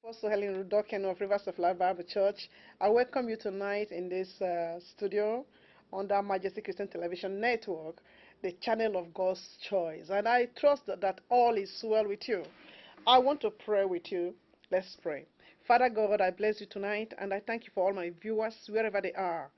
Apostle Helen Rudoken of Rivers of Life Bible Church. I welcome you tonight in this studio on the Majesty Christian Television Network, the channel of God's choice. And I trust that all is well with you. I want to pray with you. Let's pray. Father God, I bless you tonight, and I thank you for all my viewers wherever they are.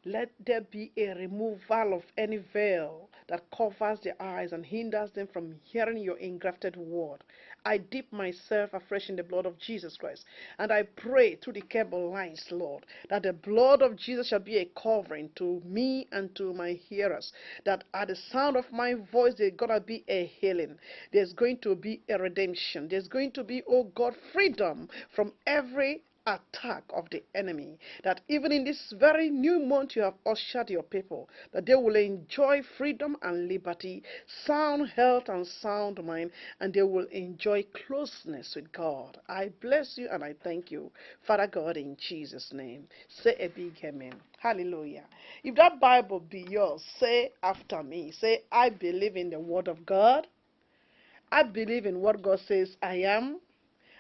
Let there be a removal of any veil that covers their eyes and hinders them from hearing your engrafted word. I dip myself afresh in the blood of Jesus Christ, and I pray through the cable lines, Lord, that the blood of Jesus shall be a covering to me and to my hearers, that at the sound of my voice there's going to be a healing, there's going to be a redemption, there's going to be, oh God, freedom from every attack of the enemy, that even in this very new month you have ushered your people, that they will enjoy freedom and liberty, sound health and sound mind, and they will enjoy closeness with God. I bless you and I thank you, Father God, in Jesus' name. Say a big amen. Hallelujah. If that Bible be yours, say after me. Say, I believe in the word of God. I believe in what God says I am.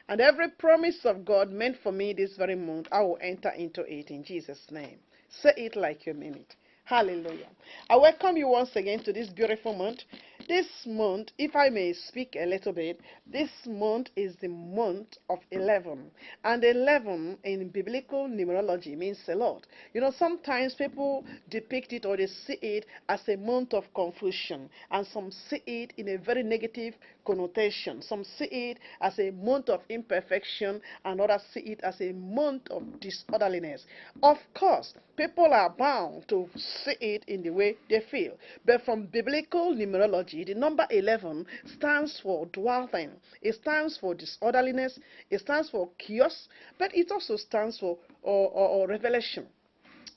And every promise of God meant for me this very month, I will enter into it in Jesus' name. Say it like you mean it. Hallelujah. I welcome you once again to this beautiful month. This month, if I may speak a little bit, this month is the month of 11. And 11 in biblical numerology means a lot. You know, sometimes people depict it or they see it as a month of confusion. And some see it in a very negative connotation. Some see it as a month of imperfection, and others see it as a month of disorderliness. Of course, people are bound to see it in the way they feel. But from biblical numerology, the number 11 stands for dwelling. It stands for disorderliness. It stands for chaos. But it also stands for revelation.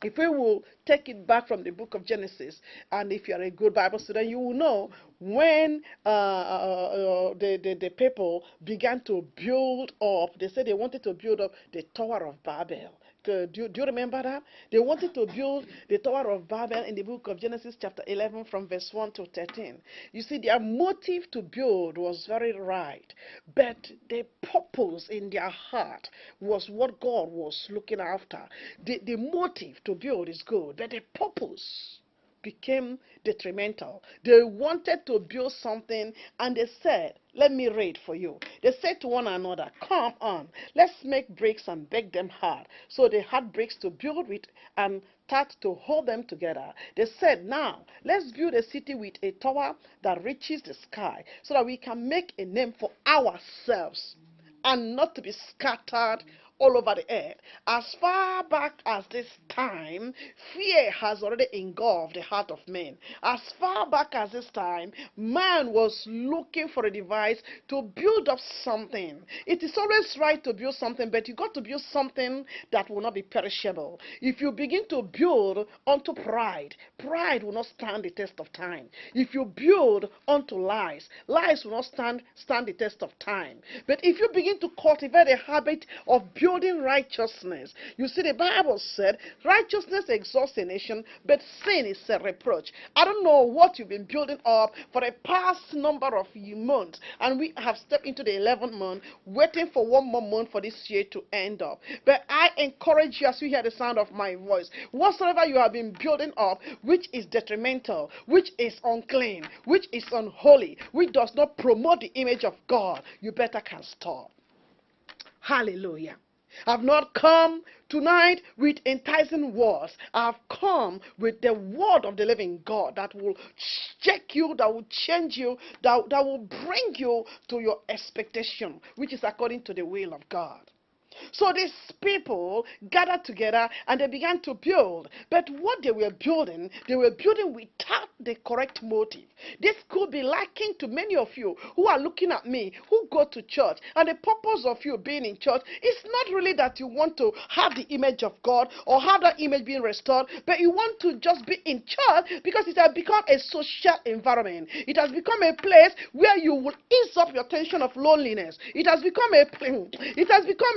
If we will take it back from the book of Genesis, and if you are a good Bible student, you will know when the people began to build up, they said they wanted to build up the Tower of Babel. Do you remember that? They wanted to build the Tower of Babel in the book of Genesis chapter 11 from verse 1 to 13. You see, their motive to build was very right, but the purpose in their heart was what God was looking after. The motive to build is good, but the purpose became detrimental. They wanted to build something, and they said, let me read for you. They said to one another, come on, let's make bricks and bake them hard. So they had bricks to build with and start to hold them together. They said, now, let's build a city with a tower that reaches the sky so that we can make a name for ourselves and not to be scattered all over the earth. As far back as this time, fear has already engulfed the heart of men. As far back as this time, man was looking for a device to build up something. It is always right to build something, but you got to build something that will not be perishable. If you begin to build unto pride, pride will not stand the test of time. If you build unto lies, lies will not stand the test of time. But if you begin to cultivate a habit of building righteousness, you see, the Bible said righteousness exalts a nation, but sin is a reproach. I don't know what you've been building up for the past number of months, and we have stepped into the 11th month, waiting for one more month for this year to end up. But I encourage you, as you hear the sound of my voice, whatsoever you have been building up, which is detrimental, which is unclean, which is unholy, which does not promote the image of God, you better can stop. Hallelujah. I've not come tonight with enticing words. I've come with the word of the living God that will shake you, that will change you, that will bring you to your expectation, which is according to the will of God. So these people gathered together and they began to build. But what they were building without the correct motive. This could be likened to many of you who are looking at me, who go to church. And the purpose of you being in church is not really that you want to have the image of God or have that image being restored, but you want to just be in church because it has become a social environment. It has become a place where you will ease up your tension of loneliness. It has become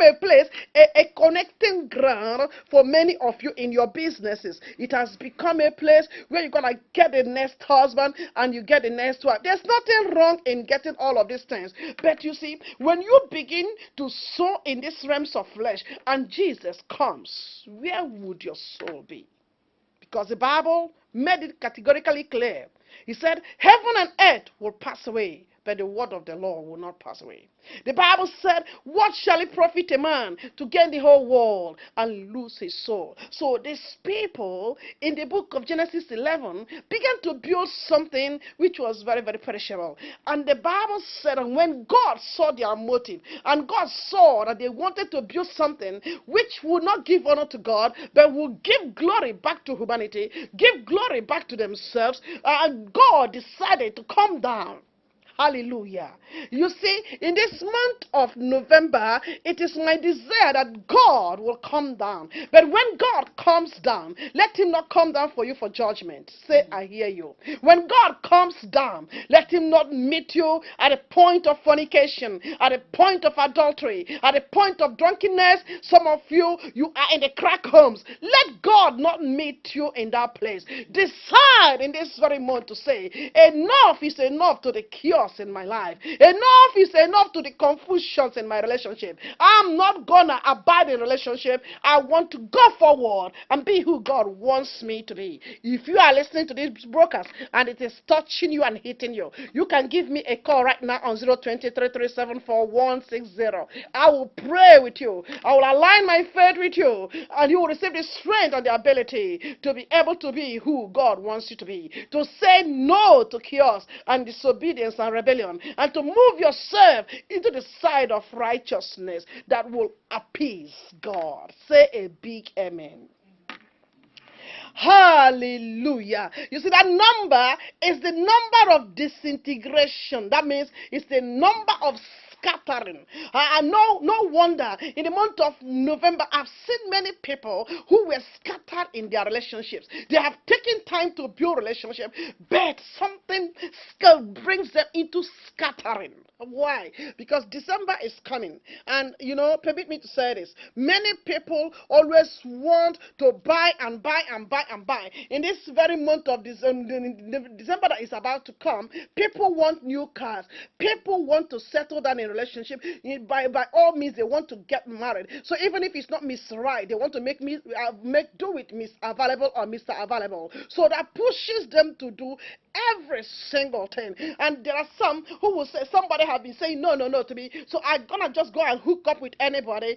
a place, a connecting ground for many of you in your businesses. It has become a place where you're going to get the next husband and you get the next wife. There's nothing wrong in getting all of these things. But you see, when you begin to sow in these realms of flesh and Jesus comes, where would your soul be? Because the Bible made it categorically clear. He said, heaven and earth will pass away, but the word of the Lord will not pass away. The Bible said, what shall it profit a man to gain the whole world and lose his soul? So these people in the book of Genesis 11 began to build something which was very, very perishable. And the Bible said, and when God saw their motive, and God saw that they wanted to build something which would not give honor to God, but would give glory back to humanity, give glory back to themselves, God decided to come down. Hallelujah. You see, in this month of November, it is my desire that God will come down. But when God comes down, let him not come down for you for judgment. Say, I hear you. When God comes down, let him not meet you at a point of fornication, at a point of adultery, at a point of drunkenness. Some of you, you are in the crack homes. Let God not meet you in that place. Decide in this very month to say, enough is enough to the cure in my life. Enough is enough to the confusions in my relationship. I'm not gonna abide in relationship. I want to go forward and be who God wants me to be. If you are listening to this broadcast and it is touching you and hitting you, you can give me a call right now on 020-337-4160. I will pray with you. I will align my faith with you, and you will receive the strength and the ability to be able to be who God wants you to be. To say no to chaos and disobedience and rebellion, and to move yourself into the side of righteousness that will appease God. Say a big amen. Hallelujah. You see, that number is the number of disintegration. That means it's the number of scattering. No wonder in the month of November, I've seen many people who were scattered in their relationships. They have taken time to build relationships, but something brings them into scattering. Why? Because December is coming. And, permit me to say this. Many people always want to buy and buy and buy and buy. In this very month of December that is about to come, people want new cars. People want to settle down in relationship. By all means, they want to get married. So even if it's not Miss Right, they want to make do with Miss Available or Mr. Available. So that pushes them to do every single thing. And there are some who will say, somebody have been saying no to me, so I'm gonna just go and hook up with anybody,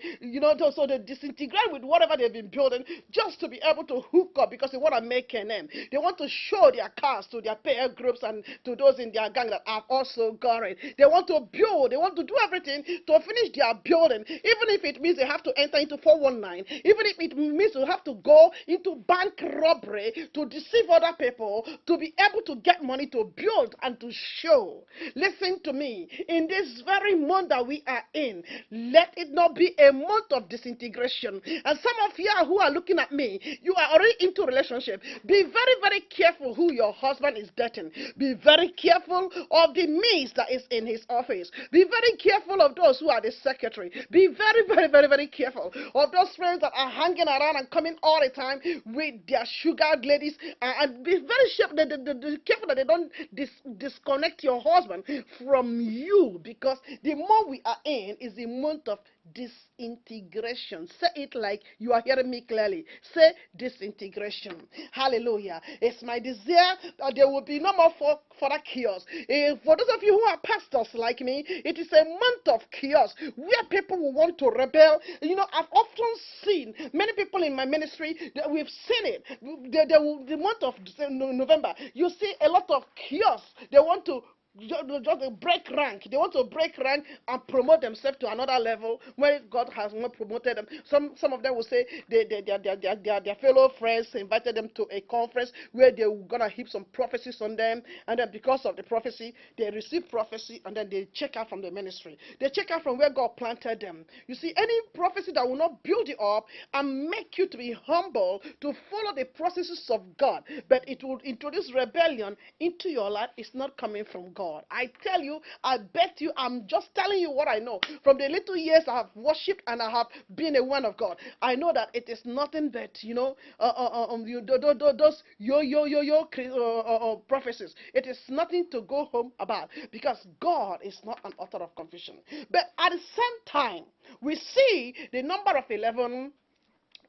so they disintegrate with whatever they've been building just to be able to hook up, because they want to make a name. They want to show their cars to their peer groups and to those in their gang that have also got it. They want to build, they want to do everything to finish their building, even if it means they have to enter into 419, even if it means they have to go into bank robbery to deceive other people to be able to get money to build and to show. Listen to me. In this very month that we are in, let it not be a month of disintegration. And some of you who are looking at me, you are already into relationship. Be very, very careful who your husband is dating. Be very careful of the means that is in his office. Be very careful of those who are the secretary. Be very, very, very, very careful of those friends that are hanging around and coming all the time with their sugar ladies. And be very careful that they don't disconnect your husband from you, because the month we are in is the month of disintegration. Say it like you are hearing me clearly. Say disintegration. Hallelujah. It's my desire that there will be no more further chaos. For those of you who are pastors like me, it is a month of chaos where people will want to rebel. I've often seen many people in my ministry, we've seen it. The month of November, you see a lot of chaos. They want to just break rank. They want to break rank and promote themselves to another level where God has not promoted them. Some of them will say their fellow friends invited them to a conference where they were gonna heap some prophecies on them, and then because of the prophecy, they receive prophecy and then they check out from the ministry. They check out from where God planted them. You see, any prophecy that will not build you up and make you to be humble to follow the processes of God, but it will introduce rebellion into your life, is not coming from God. God. I tell you, I bet you, I'm just telling you what I know. From the little years I have worshipped and I have been a woman of God, I know that it is nothing but, those prophecies. It is nothing to go home about, because God is not an author of confusion. But at the same time, we see the number of 11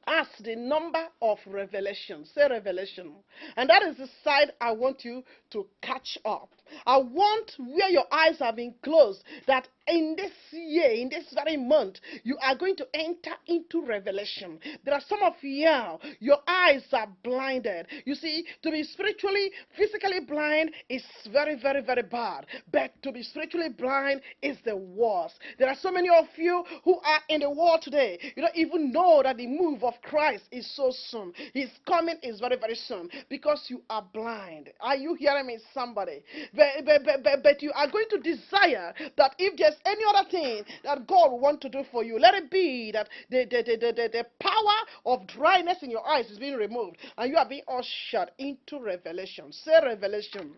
as the number of revelation. Say revelation. And that is the side I want you to catch up. I want where your eyes have been closed, that in this year, in this very month, you are going to enter into revelation. There are some of you, your eyes are blinded. You see, to be spiritually, physically blind is very, very, very bad. But to be spiritually blind is the worst. There are so many of you who are in the world today. You don't even know that the move of Christ is so soon. His coming is very, very soon, because you are blind. Are you hearing me, somebody? But you are going to desire that if there's any other thing that God will want to do for you, let it be that the power of dryness in your eyes is being removed and you are being ushered into revelation. Say revelation.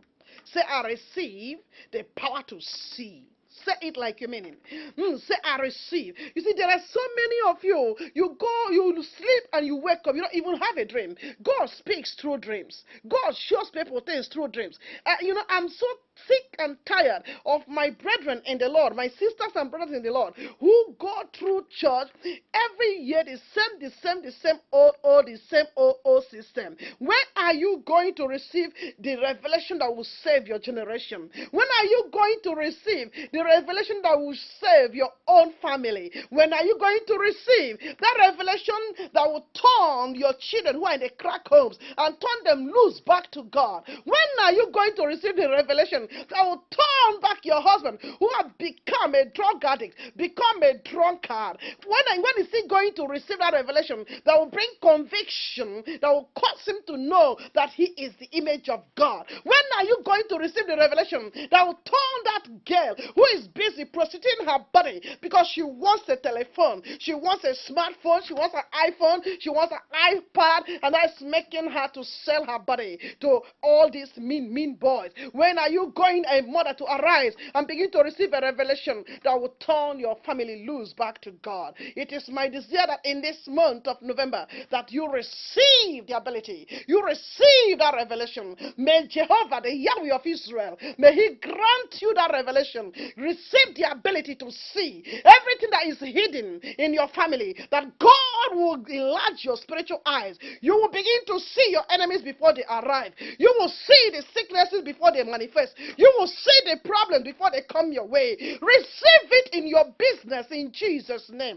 Say, I receive the power to see. Say it like you mean it. Say, I receive. You see, there are so many of you, you sleep and you wake up, you don't even have a dream. God speaks through dreams. God shows people things through dreams. I'm so sick and tired of my brethren in the Lord, my sisters and brothers in the Lord, who go through church every year, the same old system. When are you going to receive the revelation that will save your generation? When are you going to receive the revelation that will save your own family? When are you going to receive that revelation that will turn your children who are in the crack homes and turn them loose back to God? When are you going to receive the revelation that will turn back your husband who has become a drug addict, become a drunkard? When is he going to receive that revelation that will bring conviction, that will cause him to know that he is the image of God? When are you going to receive the revelation that will turn that girl who is busy prostituting her body because she wants a telephone, she wants a smartphone, she wants an iPhone, she wants an iPad, and that's making her to sell her body to all these mean boys? When are you going, a mother, to arise and begin to receive a revelation that will turn your family loose back to God? It is my desire that in this month of November that you receive the ability, you receive that revelation. May Jehovah, the Yahweh of Israel, may he grant you that revelation. Receive the ability to see everything that is hidden in your family, that God will enlarge your spiritual eyes. You will begin to see your enemies before they arrive. You will see the sicknesses before they manifest. You will see the problems before they come your way. Receive it in your business in Jesus' name.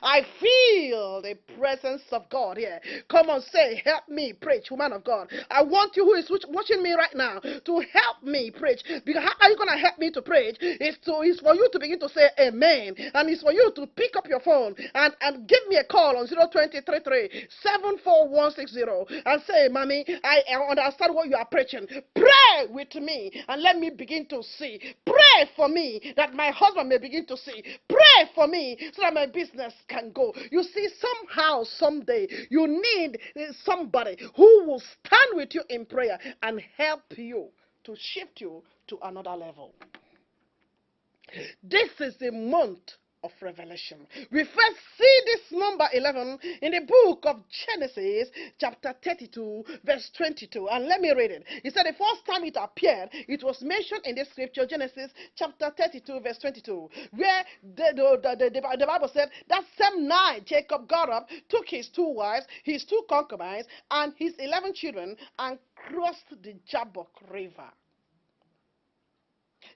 I feel the presence of God here. Come on, say, help me preach, woman of God. I want you who is watching me right now to help me preach. Because how are you going to help me to preach? It's for you to begin to say amen. And it's for you to pick up your phone and give me a call on 02033 74160 and say, Mommy, I understand what you are preaching. Pray with me and let me begin to see. Pray for me that my husband may begin to see. Pray for me so that my business can go. You see, somehow, someday, you need somebody who will stand with you in prayer and help you to shift you to another level. This is the month of revelation. We first see this number 11 in the book of Genesis, chapter 32, verse 22. And let me read it. It said the first time it appeared, it was mentioned in the scripture, Genesis chapter 32, verse 22, where the Bible said that same night Jacob got up, took his 2 wives, his 2 concubines, and his 11 children, and crossed the Jabbok River.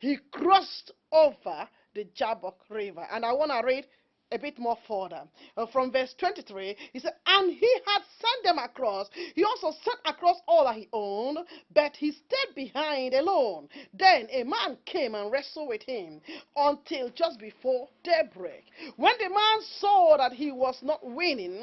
He crossed over the Jabbok River. And I want to read a bit more further. From verse 23, he said, and he had sent them across. He also sent across all that he owned, but he stayed behind alone. Then a man came and wrestled with him until just before daybreak. When the man saw that he was not winning,